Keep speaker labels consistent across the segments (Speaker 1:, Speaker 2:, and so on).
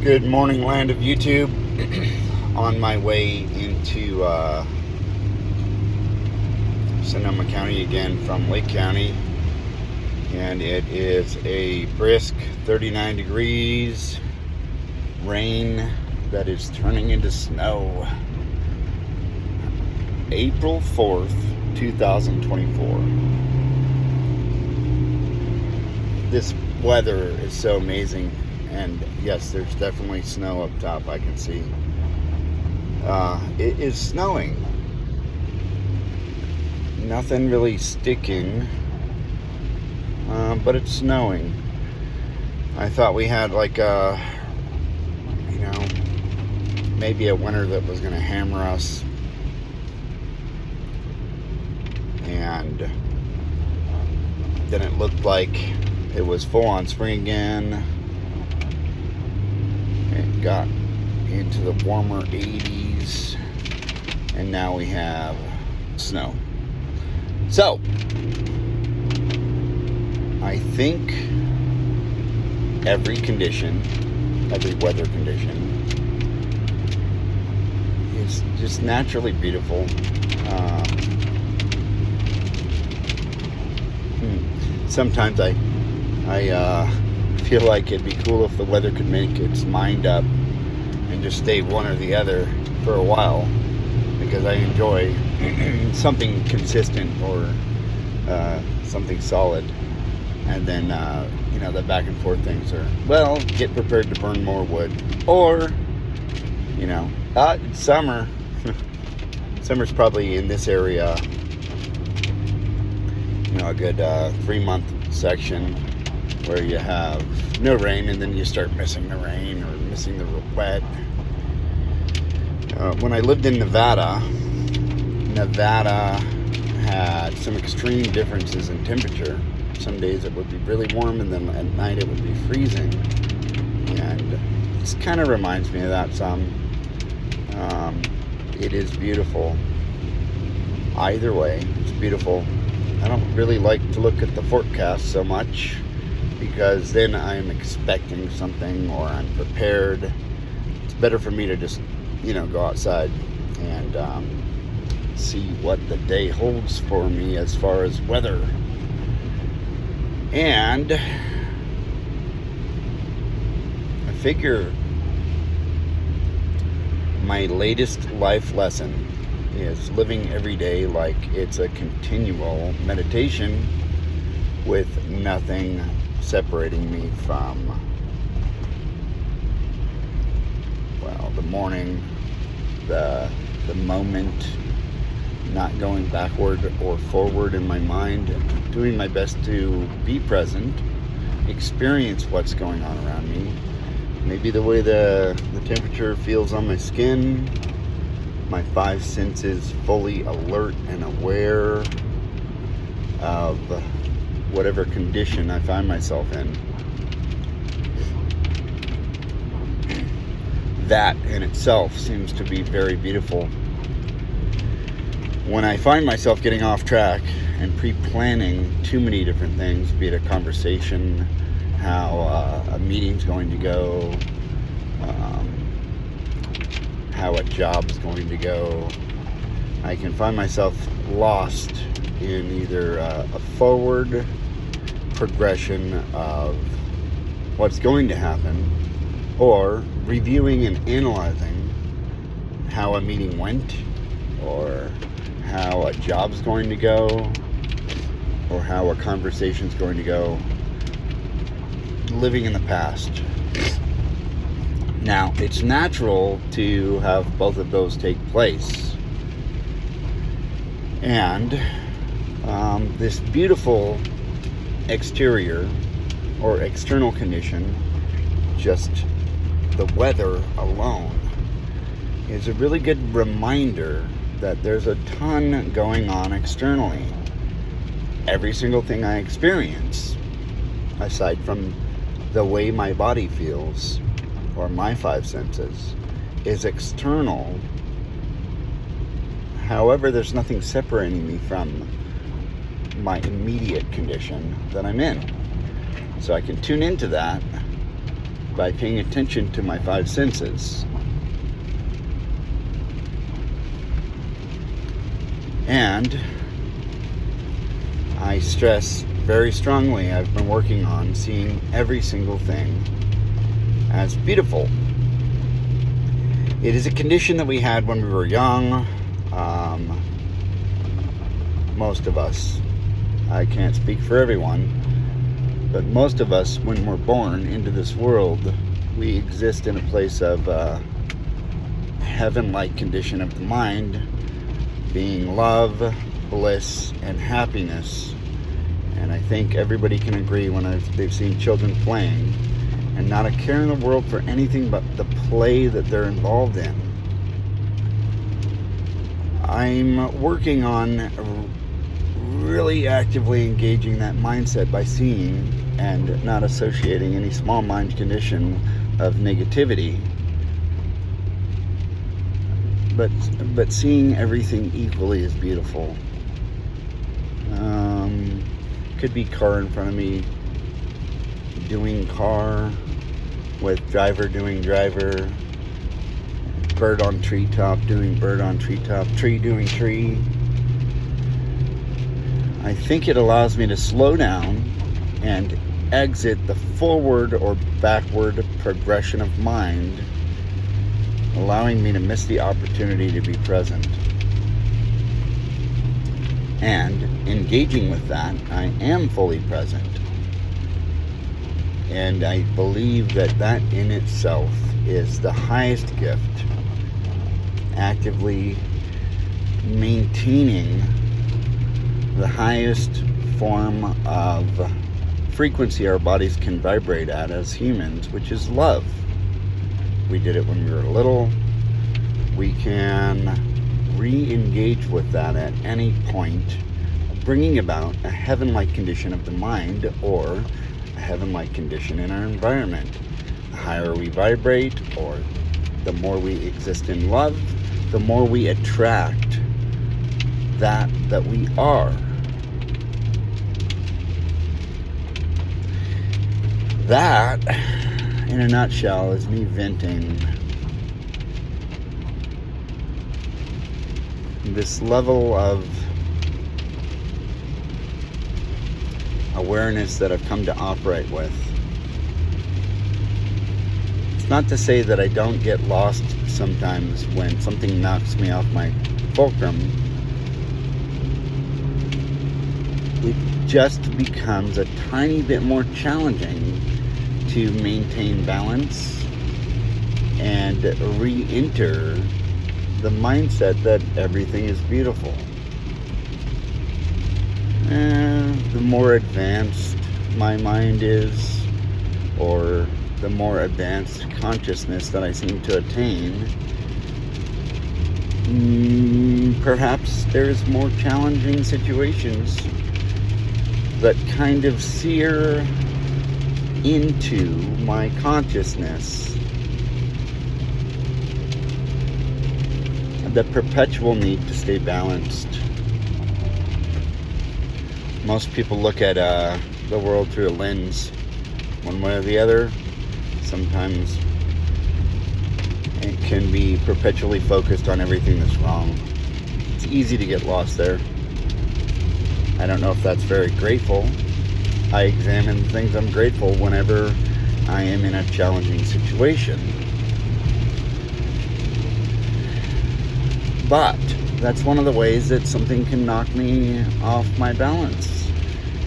Speaker 1: Good morning, land of YouTube. On my way into Sonoma County again from Lake County, and it is a brisk 39 degrees, rain that is turning into snow. April 4th, 2024. This weather is so amazing. And yes, there's definitely snow up top, I can see. It is snowing. Nothing really sticking, but it's snowing. I thought we had like maybe a winter that was going to hammer us. And then it looked like it was full on spring again. It got into the warmer 80s, and now we have snow. So, I think every weather condition is just naturally beautiful. Sometimes I feel like it'd be cool if the weather could make its mind up and just stay one or the other for a while, because I enjoy something consistent or something solid. And then the back and forth things are, well, get prepared to burn more wood, or it's summer. Summer's probably in this area a good 3-month section where you have no rain, and then you start missing the rain or missing the wet. When I lived in Nevada had some extreme differences in temperature. Some days it would be really warm, and then at night it would be freezing. And this kind of reminds me of that some. It is beautiful. Either way, it's beautiful. I don't really like to look at the forecast so much, because then I'm expecting something or I'm prepared. It's better for me to just, go outside and see what the day holds for me as far as weather. And I figure my latest life lesson is living every day like it's a continual meditation, with nothing separating me from, the morning, the moment, not going backward or forward in my mind, doing my best to be present, experience what's going on around me, maybe the way the temperature feels on my skin, my 5 senses fully alert and aware of whatever condition I find myself in. That in itself seems to be very beautiful. When I find myself getting off track and pre-planning too many different things, be it a conversation, how a meeting's going to go, how a job's going to go, I can find myself lost in either a forward progression of what's going to happen, or reviewing and analyzing how a meeting went, or how a job's going to go, or how a conversation's going to go, living in the past. Now, it's natural to have both of those take place. And this beautiful exterior or external condition, just the weather alone, is a really good reminder that there's a ton going on externally. Every single thing I experience, aside from the way my body feels or my 5 senses, is external. However, there's nothing separating me from my immediate condition that I'm in. So I can tune into that by paying attention to my five senses. And I stress very strongly, I've been working on seeing every single thing as beautiful. It is a condition that we had when we were young. Most of us, I can't speak for everyone, but most of us, when we're born into this world, we exist in a place of heaven-like condition of the mind, being love, bliss, and happiness. And I think everybody can agree when they've seen children playing and not a care in the world for anything but the play that they're involved in. I'm working on really actively engaging that mindset by seeing and not associating any small mind condition of negativity, but seeing everything equally as beautiful. Could be car in front of me doing car, with driver doing driver, bird on treetop doing bird on treetop, tree doing tree. I think it allows me to slow down and exit the forward or backward progression of mind, allowing me to miss the opportunity to be present. And engaging with that, I am fully present. And I believe that that in itself is the highest gift, actively maintaining the highest form of frequency our bodies can vibrate at as humans, which is love. We did it when we were little. We can re-engage with that at any point, bringing about a heaven-like condition of the mind or a heaven-like condition in our environment. The higher we vibrate, or the more we exist in love, the more we attract that we are. That, in a nutshell, is me venting this level of awareness that I've come to operate with. It's not to say that I don't get lost sometimes when something knocks me off my fulcrum. It just becomes a tiny bit more challenging to maintain balance and re-enter the mindset that everything is beautiful. The more advanced my mind is, or the more advanced consciousness that I seem to attain, perhaps there's more challenging situations that kind of sear into my consciousness. The perpetual need to stay balanced. Most people look at the world through a lens, one way or the other. Sometimes it can be perpetually focused on everything that's wrong. It's easy to get lost there. I don't know if that's very grateful. I examine the things I'm grateful whenever I am in a challenging situation. But that's one of the ways that something can knock me off my balance,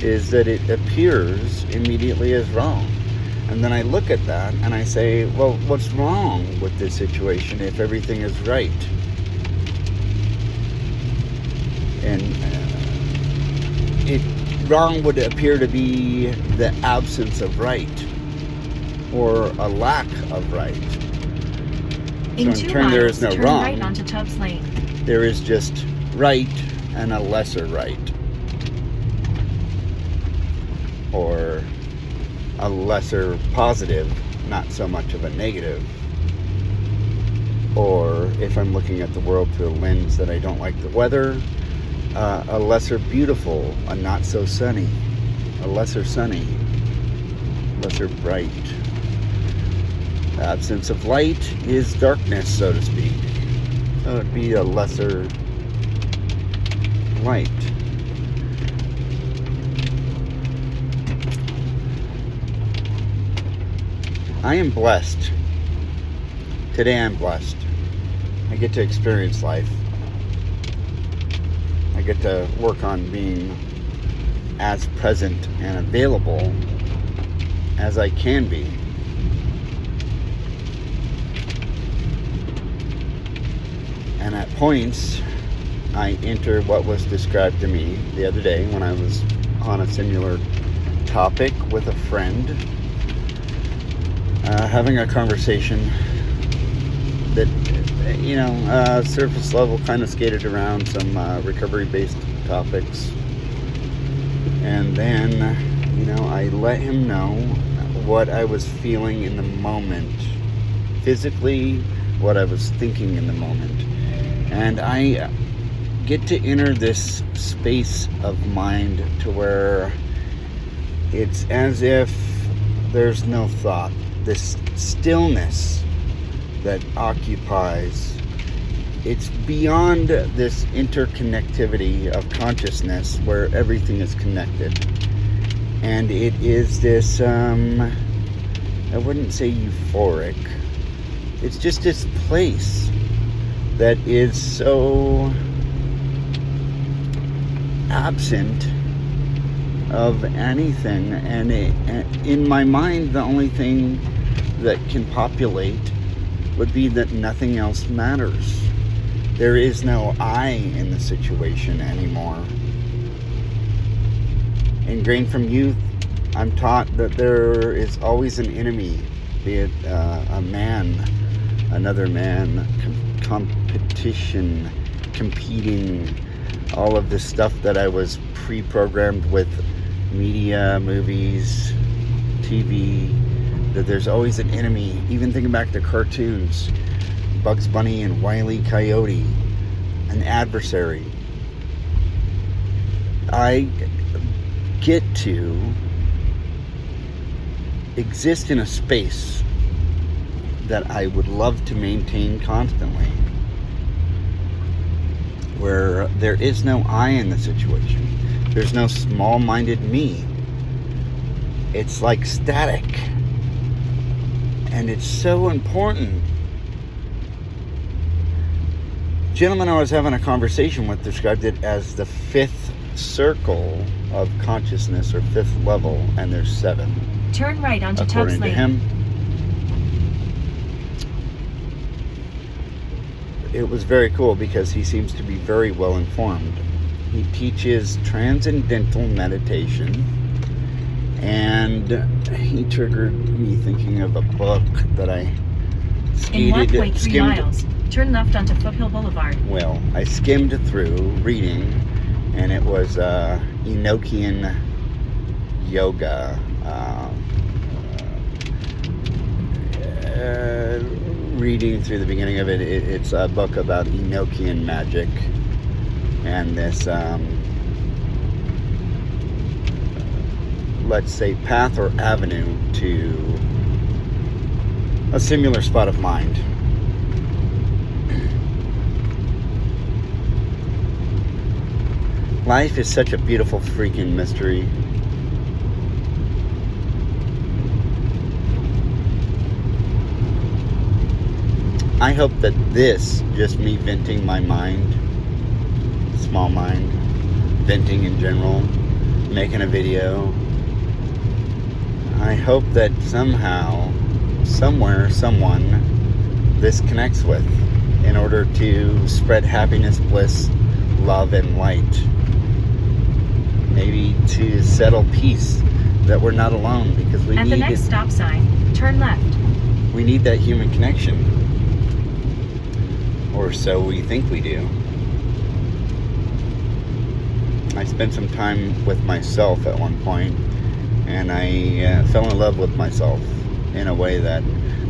Speaker 1: is that it appears immediately as wrong. And then I look at that and I say, well, what's wrong with this situation if everything is right? And wrong would appear to be the absence of right, or a lack of right. So in turn, there is no wrong. Right onto Tubbs Lane. There is just right and a lesser right, or a lesser positive, not so much of a negative. Or if I'm looking at the world through a lens that I don't like the weather, a lesser beautiful, a not so sunny, a lesser sunny, lesser bright. Absence of light is darkness, so to speak. So it'd be a lesser light. I am blessed. Today I'm blessed. I get to experience life. I get to work on being as present and available as I can be. And at points, I enter what was described to me the other day when I was on a similar topic with a friend, having a conversation that, surface level kind of skated around some recovery-based topics. And then, I let him know what I was feeling in the moment, physically, what I was thinking in the moment. And I get to enter this space of mind to where it's as if there's no thought. This stillness that occupies, it's beyond this interconnectivity of consciousness where everything is connected. And it is this, I wouldn't say euphoric, it's just this place that is so absent of anything. And in my mind, the only thing that can populate would be that nothing else matters. There is no I in the situation anymore. Ingrained from youth, I'm taught that there is always an enemy, be it a man, another man, competition, competing, all of this stuff that I was pre-programmed with media, movies, TV, that there's always an enemy. Even thinking back to cartoons, Bugs Bunny and Wile E. Coyote, an adversary. I get to exist in a space that I would love to maintain constantly, where there is no I in the situation. There's no small-minded me. It's like static. And it's so important. Gentleman I was having a conversation with described it as the fifth circle of consciousness, or fifth level, and there's 7.
Speaker 2: Turn right onto Tubbs
Speaker 1: according to
Speaker 2: Lane.
Speaker 1: him. It was very cool because he seems to be very well informed. He teaches transcendental meditation, and he triggered me thinking of a book that I
Speaker 2: In 1.3
Speaker 1: skimmed.
Speaker 2: miles, turn left onto Foothill Boulevard.
Speaker 1: Well, I skimmed through reading, and it was Enochian yoga. Reading through the beginning of it, it's a book about Enochian magic and this, let's say, path or avenue to a similar spot of mind. Life is such a beautiful freaking mystery. I hope that this, just me venting my mind, small mind, venting in general, making a video, I hope that somehow, somewhere, someone, this connects with in order to spread happiness, bliss, love, and light. Maybe to settle peace, that we're not alone, because we
Speaker 2: At
Speaker 1: need
Speaker 2: the next
Speaker 1: it.
Speaker 2: stop sign, turn left.
Speaker 1: We need that human connection. Or so we think we do. I spent some time with myself at one point, and I fell in love with myself in a way that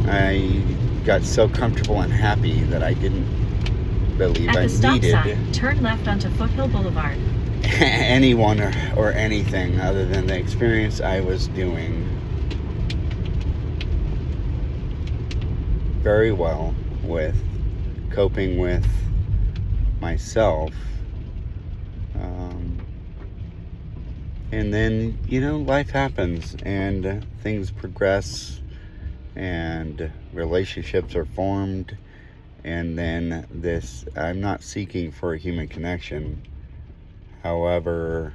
Speaker 1: I got so comfortable and happy that I didn't believe
Speaker 2: At
Speaker 1: I
Speaker 2: the stop
Speaker 1: needed
Speaker 2: sign, turn left onto Foothill Boulevard.
Speaker 1: anyone or anything other than the experience I was doing. very well with coping with myself. And then, life happens and things progress and relationships are formed. And then I'm not seeking for a human connection. However,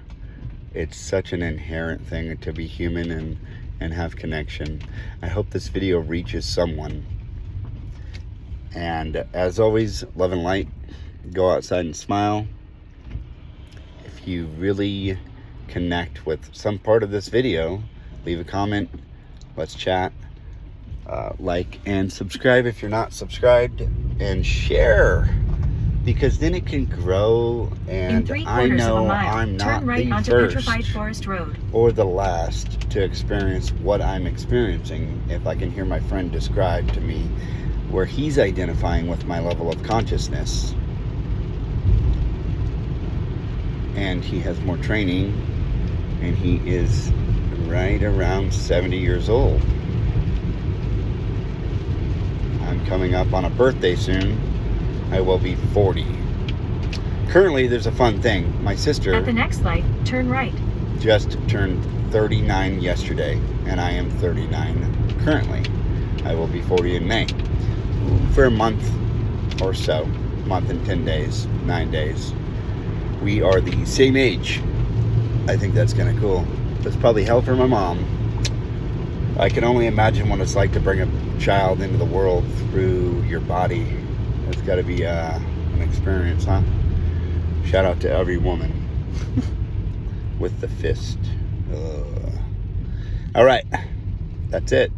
Speaker 1: it's such an inherent thing to be human and have connection. I hope this video reaches someone. And as always, love and light. Go outside and smile. If you really connect with some part of this video, leave a comment. Let's chat. Like and subscribe if you're not subscribed. And share. Because then it can grow. And I know I'm not the first or the last to experience what I'm experiencing. If I can hear my friend describe to me where he's identifying with my level of consciousness. And he has more training. And he is right around 70 years old. I'm coming up on a birthday soon. I will be 40. Currently, there's a fun thing. My sister...
Speaker 2: At the next light, turn right.
Speaker 1: ...just turned 39 yesterday. And I am 39 currently. I will be 40 in May. For a month or so. Month and 10 days. 9 days. We are the same age. I think that's kind of cool. That's probably hell for my mom. I can only imagine what it's like to bring a child into the world through your body. It's got to be an experience, huh? Shout out to every woman with the fist. All right. That's it.